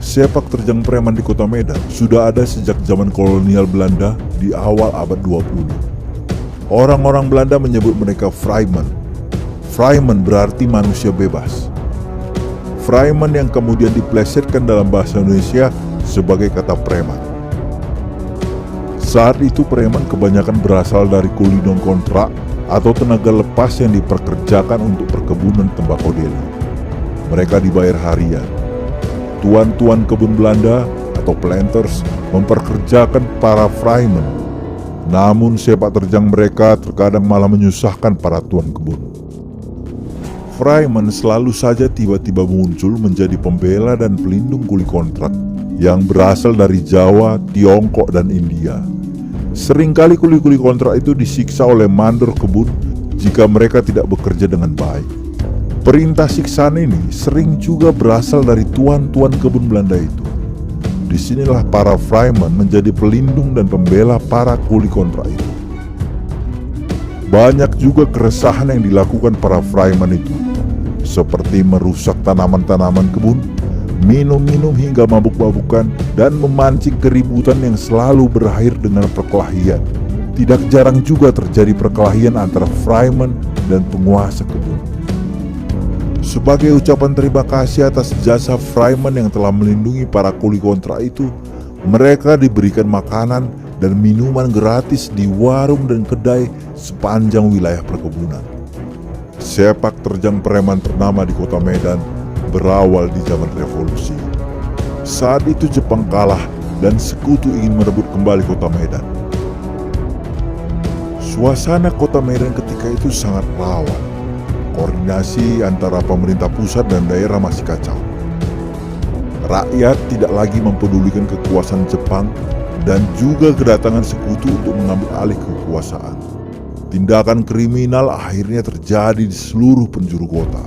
Sepak terjang preman di kota Medan sudah ada sejak zaman kolonial Belanda di awal abad 20. Orang-orang Belanda menyebut mereka Vrijmen. Vrijmen berarti manusia bebas. Vrijmen yang kemudian diplesetkan dalam bahasa Indonesia sebagai kata preman. Saat itu preman kebanyakan berasal dari kuli non-kontrak atau tenaga lepas yang diperkerjakan untuk perkebunan tembakau Delhi. Mereka dibayar harian. Tuan-tuan kebun Belanda atau planters memperkerjakan para Vrijmen. Namun sepak terjang mereka terkadang malah menyusahkan para tuan kebun. Vrijmen selalu saja tiba-tiba muncul menjadi pembela dan pelindung kuli kontrak yang berasal dari Jawa, Tiongkok, dan India. Seringkali kuli-kuli kontrak itu disiksa oleh mandor kebun jika mereka tidak bekerja dengan baik. Perintah siksaan ini sering juga berasal dari tuan-tuan kebun Belanda itu. Disinilah para Vrijmen menjadi pelindung dan pembela para kuli kontrak itu. Banyak juga keresahan yang dilakukan para Vrijmen itu, seperti merusak tanaman-tanaman kebun, minum-minum hingga mabuk-mabukan, dan memancing keributan yang selalu berakhir dengan perkelahian. Tidak jarang juga terjadi perkelahian antara Vrijmen dan penguasa kebun. Sebagai ucapan terima kasih atas jasa Vrijmen yang telah melindungi para kuli kontrak itu, mereka diberikan makanan dan minuman gratis di warung dan kedai sepanjang wilayah perkebunan. Sepak terjang preman ternama di kota Medan berawal di zaman revolusi. Saat itu Jepang kalah dan sekutu ingin merebut kembali kota Medan. Suasana kota Medan ketika itu sangat rawan. Koordinasi antara pemerintah pusat dan daerah masih kacau. Rakyat tidak lagi mempedulikan kekuasaan Jepang dan juga kedatangan sekutu untuk mengambil alih kekuasaan. Tindakan kriminal akhirnya terjadi di seluruh penjuru kota.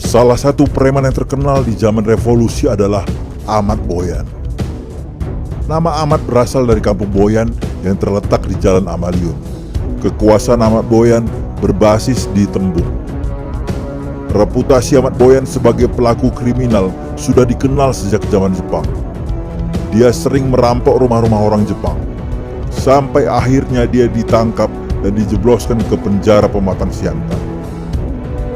Salah satu preman yang terkenal di zaman revolusi adalah Ahmad Boyan. Nama Ahmad berasal dari kampung Boyan yang terletak di Jalan Amaliun. Kekuasaan Ahmad Boyan berbasis di Tembung. Reputasi Ahmad Boyan sebagai pelaku kriminal sudah dikenal sejak zaman Jepang. Dia sering merampok rumah-rumah orang Jepang, sampai akhirnya dia ditangkap dan dijebloskan ke penjara Pematang Siantar.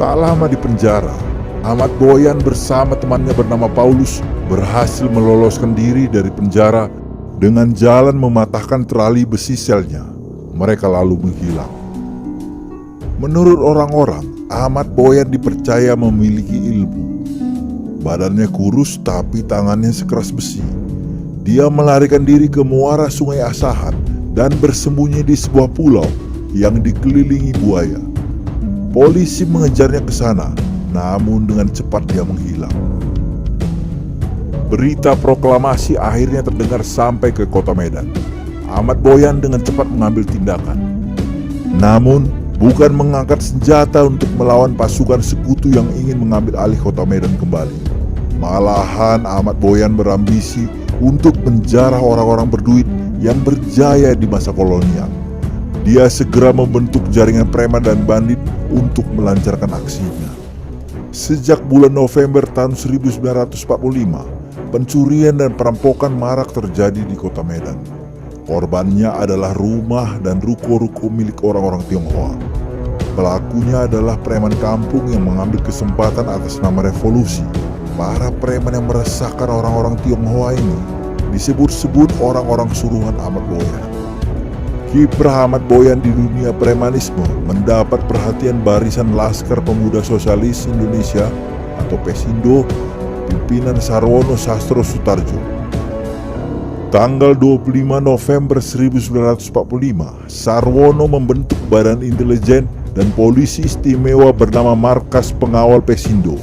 Tak lama di penjara, Ahmad Boyan bersama temannya bernama Paulus berhasil meloloskan diri dari penjara dengan jalan mematahkan terali besi selnya. Mereka lalu menghilang. Menurut orang-orang, Ahmad Boyan dipercaya memiliki ilmu. Badannya kurus tapi tangannya sekeras besi. Dia melarikan diri ke muara Sungai Asahan dan bersembunyi di sebuah pulau yang dikelilingi buaya. Polisi mengejarnya ke sana, namun dengan cepat dia menghilang. Berita proklamasi akhirnya terdengar sampai ke kota Medan. Ahmad Boyan dengan cepat mengambil tindakan. Namun, bukan mengangkat senjata untuk melawan pasukan sekutu yang ingin mengambil alih kota Medan kembali. Malahan Ahmad Boyan berambisi untuk menjarah orang-orang berduit yang berjaya di masa kolonial. Dia segera membentuk jaringan preman dan bandit untuk melancarkan aksinya. Sejak bulan November tahun 1945, pencurian dan perampokan marak terjadi di kota Medan. Korbannya adalah rumah dan ruko-ruko milik orang-orang Tionghoa. Pelakunya adalah preman kampung yang mengambil kesempatan atas nama revolusi. Para preman yang meresahkan orang-orang Tionghoa ini disebut-sebut orang-orang suruhan Ahmad Boyan. Kiprah Ahmad Boyan di dunia premanisme mendapat perhatian Barisan Laskar Pemuda Sosialis Indonesia atau Pesindo, pimpinan Sarwono Sastro Sutarjo. Tanggal 25 November 1945, Sarwono membentuk Badan Intelijen dan Polisi Istimewa bernama Markas Pengawal Pesindo.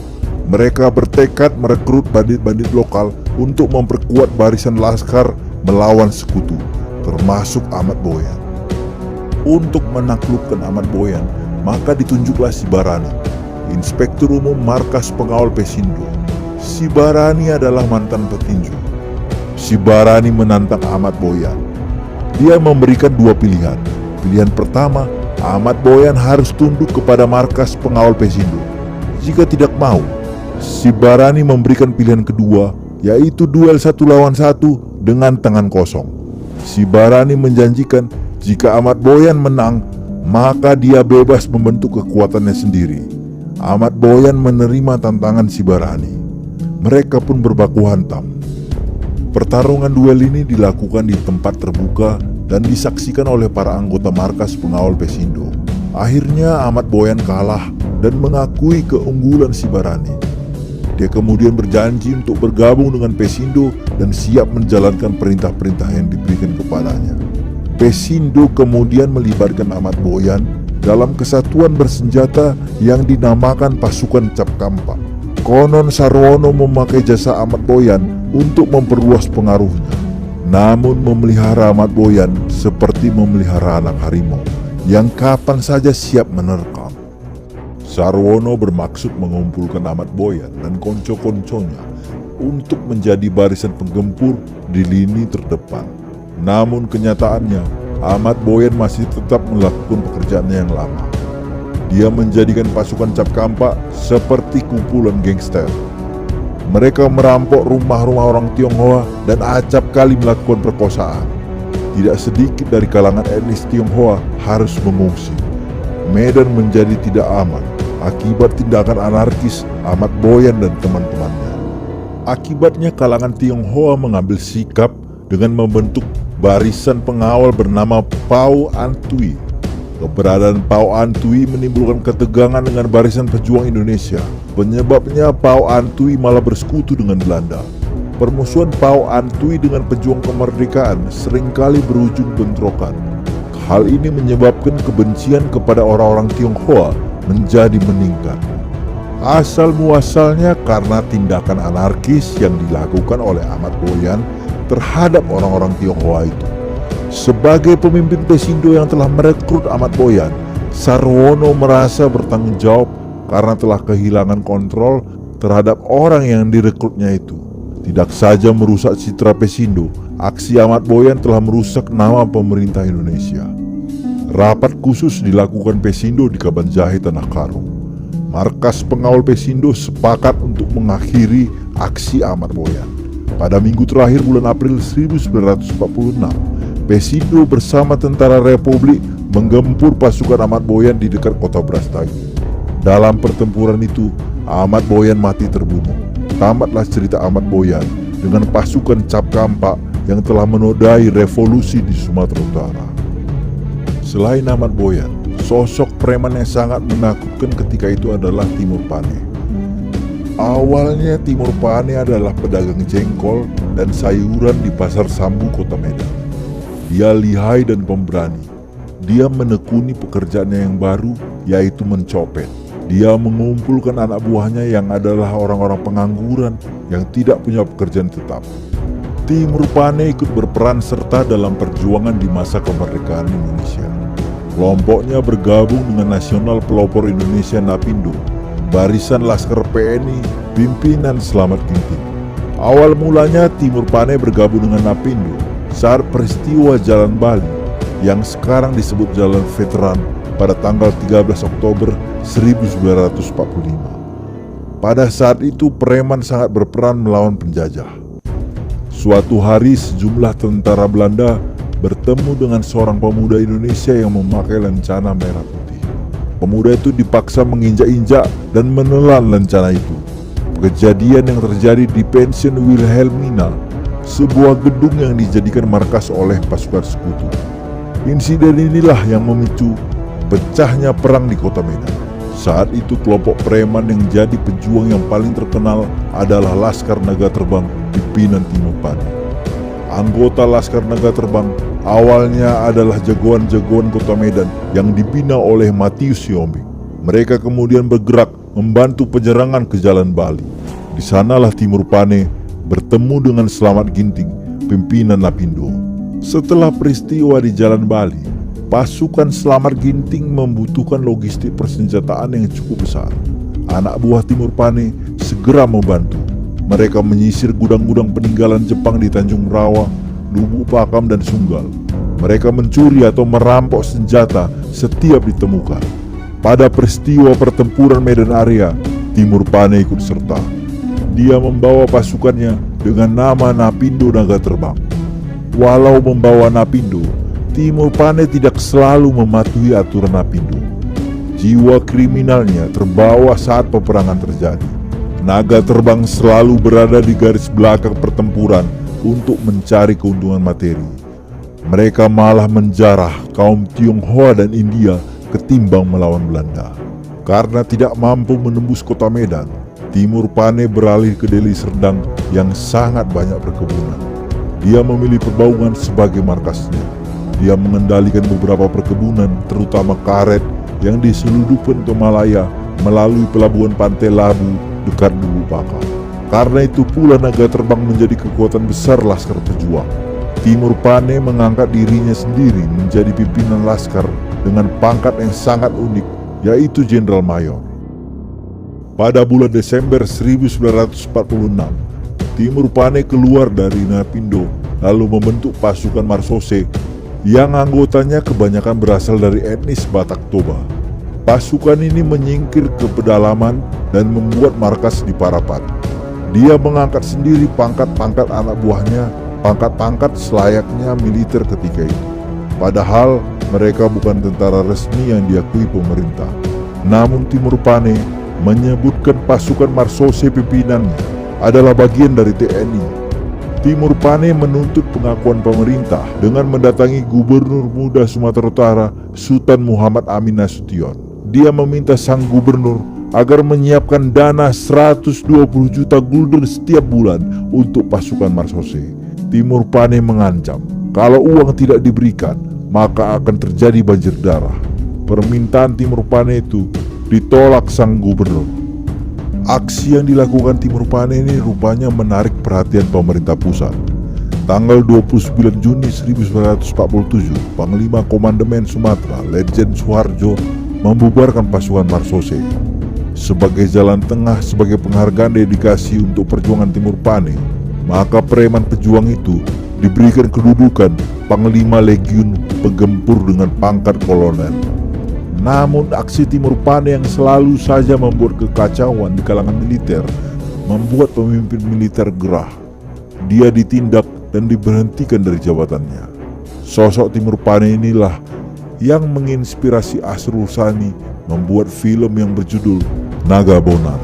Mereka bertekad merekrut bandit-bandit lokal untuk memperkuat barisan Laskar melawan sekutu, termasuk Ahmad Boyan. Untuk menaklukkan Ahmad Boyan, maka ditunjuklah Sibarani, Inspektur Umum Markas Pengawal Pesindo. Sibarani adalah mantan petinju. Sibarani menantang Ahmad Boyan. Dia memberikan dua pilihan. Pilihan pertama, Ahmad Boyan harus tunduk kepada Markas Pengawal Pesindo. Jika tidak mau, Sibarani memberikan pilihan kedua, yaitu duel 1 lawan 1 dengan tangan kosong. Sibarani menjanjikan jika Ahmad Boyan menang, maka dia bebas membentuk kekuatannya sendiri. Ahmad Boyan menerima tantangan Sibarani. Mereka pun berbaku hantam. Pertarungan duel ini dilakukan di tempat terbuka dan disaksikan oleh para anggota markas pengawal Pesindo. Akhirnya Ahmad Boyan kalah dan mengakui keunggulan Sibarani. Dia kemudian berjanji untuk bergabung dengan Pesindo dan siap menjalankan perintah-perintah yang diberikan kepadanya. Pesindo kemudian melibatkan Ahmad Boyan dalam kesatuan bersenjata yang dinamakan pasukan Cap Kampak. Konon Sarwono memakai jasa Ahmad Boyan untuk memperluas pengaruhnya. Namun memelihara Ahmad Boyan seperti memelihara anak harimau yang kapan saja siap menerkam. Sarwono bermaksud mengumpulkan Ahmad Boyan dan konco-konconya untuk menjadi barisan penggempur di lini terdepan. Namun kenyataannya, Ahmad Boyan masih tetap melakukan pekerjaannya yang lama. Dia menjadikan pasukan Cap Kampak seperti kumpulan gangster. Mereka merampok rumah-rumah orang Tionghoa dan acap kali melakukan perkosaan. Tidak sedikit dari kalangan etnis Tionghoa harus mengungsi. Medan menjadi tidak aman akibat tindakan anarkis Ahmad Boyan dan teman-temannya. Akibatnya kalangan Tionghoa mengambil sikap dengan membentuk barisan pengawal bernama Pau An Tui. Keberadaan Pau An Tui menimbulkan ketegangan dengan barisan pejuang Indonesia. Penyebabnya Pau An Tui malah bersekutu dengan Belanda. Permusuhan Pau An Tui dengan pejuang kemerdekaan seringkali berujung bentrokan. Hal ini menyebabkan kebencian kepada orang-orang Tionghoa menjadi meningkat. Asal muasalnya karena tindakan anarkis yang dilakukan oleh Ahmad Boyan terhadap orang-orang Tionghoa itu. Sebagai pemimpin Pesindo yang telah merekrut Ahmad Boyan, Sarwono merasa bertanggung jawab karena telah kehilangan kontrol terhadap orang yang direkrutnya itu. Tidak saja merusak citra Pesindo, aksi Ahmad Boyan telah merusak nama pemerintah Indonesia. Rapat khusus dilakukan Pesindo di Kabanjahe, Tanah Karo. Markas pengawal Pesindo sepakat untuk mengakhiri aksi Ahmad Boyan. Pada minggu terakhir bulan April 1946, Pesindo bersama Tentara Republik menggempur pasukan Ahmad Boyan di dekat kota Brastagi. Dalam pertempuran itu, Ahmad Boyan mati terbunuh. Tamatlah cerita Ahmad Boyan dengan pasukan Cap Kampak yang telah menodai revolusi di Sumatera Utara. Selain Ahmad Boyan, sosok preman yang sangat menakutkan ketika itu adalah Timur Pane. Awalnya Timur Pane adalah pedagang jengkol dan sayuran di Pasar Sambu, Kota Medan. Dia lihai dan pemberani. Dia menekuni pekerjaannya yang baru, yaitu mencopet. Dia mengumpulkan anak buahnya yang adalah orang-orang pengangguran yang tidak punya pekerjaan tetap. Timur Pane ikut berperan serta dalam perjuangan di masa kemerdekaan Indonesia. Kelompoknya bergabung dengan Nasional Pelopor Indonesia Napindo, Barisan Laskar PNI, pimpinan Slamet Ginting. Awal mulanya Timur Pane bergabung dengan Napindo saat peristiwa Jalan Bali yang sekarang disebut Jalan Veteran pada tanggal 13 Oktober 1945. Pada saat itu preman sangat berperan melawan penjajah. Suatu hari sejumlah tentara Belanda bertemu dengan seorang pemuda Indonesia yang memakai lencana merah putih. Pemuda itu dipaksa menginjak-injak dan menelan lencana itu. Kejadian yang terjadi di pensiun Wilhelmina, sebuah gedung yang dijadikan markas oleh pasukan sekutu. Insiden inilah yang memicu pecahnya perang di kota Medan. Saat itu kelompok preman yang jadi pejuang yang paling terkenal adalah Laskar Naga Terbang pimpinan Timur Pane. Anggota Laskar Naga Terbang awalnya adalah jagoan-jagoan kota Medan yang dibina oleh Matius Siombing. Mereka kemudian bergerak membantu penyerangan ke Jalan Bali. Di sanalah Timur Pane bertemu dengan Slamet Ginting, pimpinan Lapindo. Setelah peristiwa di Jalan Bali, pasukan Slamet Ginting membutuhkan logistik persenjataan yang cukup besar. Anak buah Timur Pane segera membantu. Mereka menyisir gudang-gudang peninggalan Jepang di Tanjung Rawa, Lubuk Pakam, dan Sunggal. Mereka mencuri atau merampok senjata setiap ditemukan. Pada peristiwa pertempuran Medan Area, Timur Pane ikut serta. Dia membawa pasukannya dengan nama Napindo Naga Terbang. Walau membawa Napindo, Timur Pane tidak selalu mematuhi aturan Napindo. Jiwa kriminalnya terbawa saat peperangan terjadi. Naga Terbang selalu berada di garis belakang pertempuran untuk mencari keuntungan materi. Mereka malah menjarah kaum Tionghoa dan India ketimbang melawan Belanda. Karena tidak mampu menembus kota Medan, Timur Pane beralih ke Deli Serdang yang sangat banyak perkebunan. Dia memilih Perbaungan sebagai markasnya. Dia mengendalikan beberapa perkebunan, terutama karet yang diselundupkan ke Malaya melalui pelabuhan Pantai Labu dekat Lubuk Pakam. Karena itu pula Naga Terbang menjadi kekuatan besar laskar pejuang. Timur Pane mengangkat dirinya sendiri menjadi pimpinan laskar dengan pangkat yang sangat unik, yaitu Jenderal Mayor. Pada bulan Desember 1946, Timur Pane keluar dari Napindo lalu membentuk pasukan Marsose yang anggotanya kebanyakan berasal dari etnis Batak Toba. Pasukan ini menyingkir ke pedalaman dan membuat markas di Parapat. Dia mengangkat sendiri pangkat-pangkat anak buahnya, pangkat-pangkat selayaknya militer ketika itu. Padahal mereka bukan tentara resmi yang diakui pemerintah. Namun Timur Pane menyebutkan pasukan Marsose pimpinannya adalah bagian dari TNI. Timur Pane menuntut pengakuan pemerintah dengan mendatangi Gubernur Muda Sumatera Utara Sultan Muhammad Amin Nasution. Dia meminta sang gubernur agar menyiapkan dana 120 juta gulden setiap bulan untuk pasukan Marsose. Timur Pane mengancam kalau uang tidak diberikan maka akan terjadi banjir darah. Permintaan Timur Pane itu ditolak sang gubernur. Aksi yang dilakukan Timur Pane ini rupanya menarik perhatian pemerintah pusat. Tanggal 29 Juni 1947, Panglima Komandemen Sumatera, Letjen Suharjo, membubarkan pasukan Marsose. Sebagai jalan tengah sebagai penghargaan dedikasi untuk perjuangan Timur Pane, maka preman pejuang itu diberikan kedudukan Panglima Legiun Penggempur dengan pangkat kolonel. Namun aksi Timur Pane yang selalu saja membuat kekacauan di kalangan militer membuat pemimpin militer gerah. Dia ditindak dan diberhentikan dari jabatannya. Sosok Timur Pane inilah yang menginspirasi Asrul Sani membuat film yang berjudul Naga Bonar.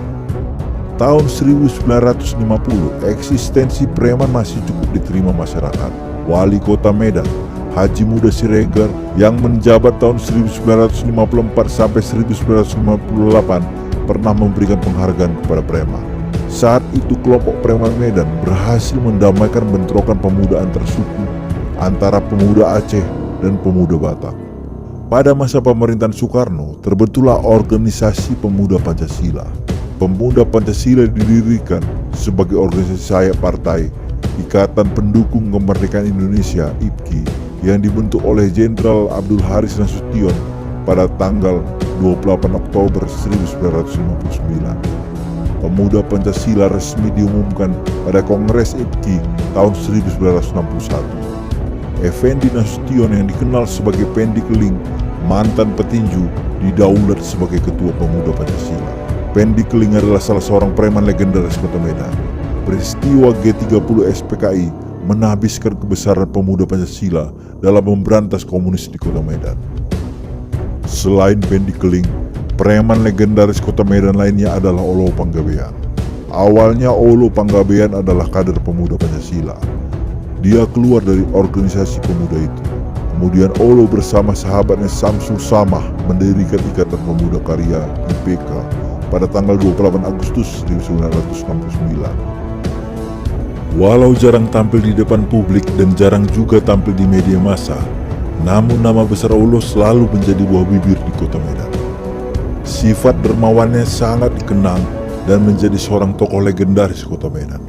Tahun 1950, eksistensi preman masih cukup diterima masyarakat. Wali Kota Medan, Haji Muda Siregar yang menjabat tahun 1954 sampai 1958 pernah memberikan penghargaan kepada preman. Saat itu kelompok preman Medan berhasil mendamaikan bentrokan pemuda antar suku antara pemuda Aceh dan pemuda Batak. Pada masa pemerintahan Soekarno terbentuklah organisasi Pemuda Pancasila. Pemuda Pancasila didirikan sebagai organisasi sayap partai Ikatan Pendukung Kemerdekaan Indonesia (IPKI) yang dibentuk oleh Jenderal Abdul Haris Nasution pada tanggal 28 Oktober 1959. Pemuda Pancasila resmi diumumkan pada Kongres IPKI tahun 1961. Effendi Nasution yang dikenal sebagai Pendi Keling, mantan petinju, didaulat sebagai Ketua Pemuda Pancasila. Pendi Keling adalah salah seorang preman legendaris Kota Medan. Peristiwa G30 SPKI menabiskan kebesaran pemuda Pancasila dalam memberantas komunis di Kota Medan. Selain Pendi Keling, preman legendaris Kota Medan lainnya adalah Olo Panggabean. Awalnya Olo Panggabean adalah kader pemuda Pancasila. Dia keluar dari organisasi pemuda itu. Kemudian Olo bersama sahabatnya Samsul Samah mendirikan Ikatan Pemuda Karya IPK pada tanggal 28 Agustus 1969. Walau jarang tampil di depan publik dan jarang juga tampil di media massa, namun nama besar Olo selalu menjadi buah bibir di Kota Medan. Sifat dermawannya sangat dikenang dan menjadi seorang tokoh legendaris Kota Medan.